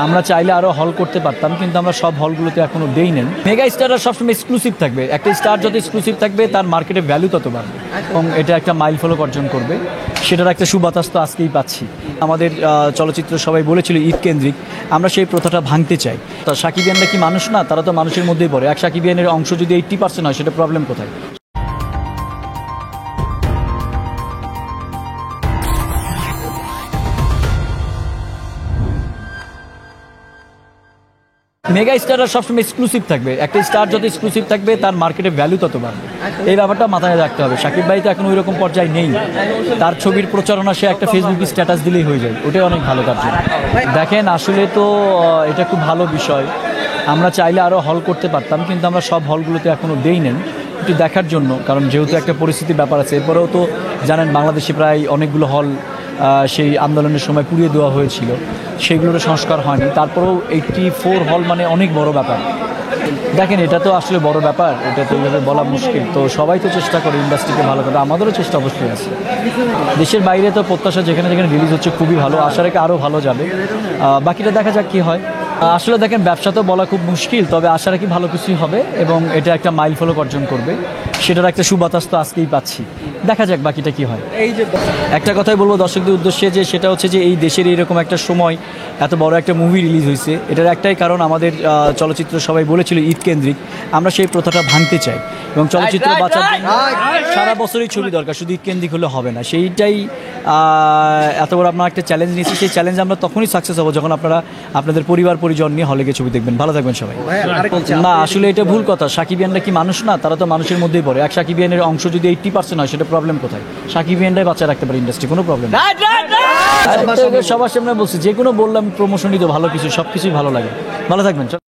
আমরা চাইলে আরো হল করতে পারতাম, কিন্তু আমরা সব হলগুলোতে এখনো দেই নেন। মেগা স্টাররা সবসময় এক্সক্লুসিভ থাকবে। একটা স্টার যত এক্সক্লুসিভ থাকবে তার মার্কেটে ভ্যালু তত বাড়বে এবং এটা একটা মাইল ফলক অর্জন করবে। সেটার একটা সুবাতাস তো আজকেই পাচ্ছি। আমাদের চলচ্চিত্র সবাই বলেছিল ঈদ কেন্দ্রিক, আমরা সেই প্রথাটা ভাঙতে চাই। তা সাকিবিয়ানরা কি মানুষ না? তারা তো মানুষের মধ্যেই পড়ে। এক সাকিবিয়ানের অংশ যদি 80% হয়, সেটা প্রবলেম কোথায়? মেগা স্টাররা সবসময় এক্সক্লুসিভ থাকবে। একটা স্টার যত এক্সক্লুসিভ থাকবে তার মার্কেটে ভ্যালু তত বাড়বে। এই ব্যাপারটা মাথায় রাখতে হবে। সাকিব ভাই তো এখন ওই রকম পর্যায়ে নেই। তার ছবির প্রচারণা সে একটা ফেসবুকে স্ট্যাটাস দিলেই হয়ে যায়, ওটাই অনেক ভালো তার জন্য। দেখেন, আসলে তো এটা খুব ভালো বিষয়। আমরা চাইলে আরও হল করতে পারতাম, কিন্তু আমরা সব হলগুলোতে এখনও দেই নেন একটু দেখার জন্য, কারণ যেহেতু একটা পরিস্থিতির ব্যাপার আছে। এরপরেও তো জানেন বাংলাদেশে প্রায় অনেকগুলো হল সেই আন্দোলনের সময় পুড়িয়ে দেওয়া হয়েছিল, সেগুলোর সংস্কার হয়নি। তারপরেও 84 হল মানে অনেক বড় ব্যাপার। দেখেন, এটা তো আসলে বড় ব্যাপার, এটা তো এইভাবে বলা মুশকিল। তো সবাই তো চেষ্টা করে ইন্ডাস্ট্রিকে ভালো করা, আমাদেরও চেষ্টা অবশ্যই আছে। দেশের বাইরে তো প্রত্যাশা যেখানে যেখানে রিলিজ হচ্ছে খুবই ভালো, আশা রেখে আরও ভালো যাবে। বাকিটা দেখা যাক কী হয়। আসলে দেখেন, ব্যবসা তো বলা খুব মুশকিল, তবে আশা রাখি ভালো কিছুই হবে এবং এটা একটা মাইল ফলক অর্জন করবে। সেটার একটা সুবাতাস তো আজকেই পাচ্ছি। দেখা যাক বাকিটা কি হয়। এই যে একটা কথাই বলবো দর্শকদের উদ্দেশ্যে, যে সেটা হচ্ছে যে এই দেশের এইরকম একটা সময় এত বড় একটা মুভি রিলিজ হয়েছে, এটার একটাই কারণ, আমাদের চলচ্চিত্র সবাই বলেছিল ঈদ কেন্দ্রিক, আমরা সেই প্রথাটা ভাঙতে চাই এবং চলচ্চিত্র বাঁচার জন্য সারা বছরই ছবি দরকার, শুধু ঈদ কেন্দ্রিক হলে হবে না। সেইটাই এত বড় আপনার একটা চ্যালেঞ্জ নিয়েছি। সেই চ্যালেঞ্জ আমরা তখনই সাকসেস হবো যখন আপনারা আপনাদের পরিবার পরিজন নিয়ে হলে গিয়ে ছবি দেখবেন। ভালো থাকবেন সবাই। না, আসলে এটা ভুল কথা। সাকিবিয়ানরা কি মানুষ না? তারা তো মানুষের মধ্যেই পড়ে। এক সাকিবিয়ানের অংশ যদি 80% হয়, সেটা প্রবলেম কোথায়? সাকিবিয়ানরাই বাঁচা রাখতে পারে ইন্ডাস্ট্রি, কোনো প্রবলেম নেই। সবার সামনে বলছি, যে কোনো বললাম প্রমোশনই তো ভালো কিছু, সব কিছুই ভালো লাগে। ভালো থাকবেন।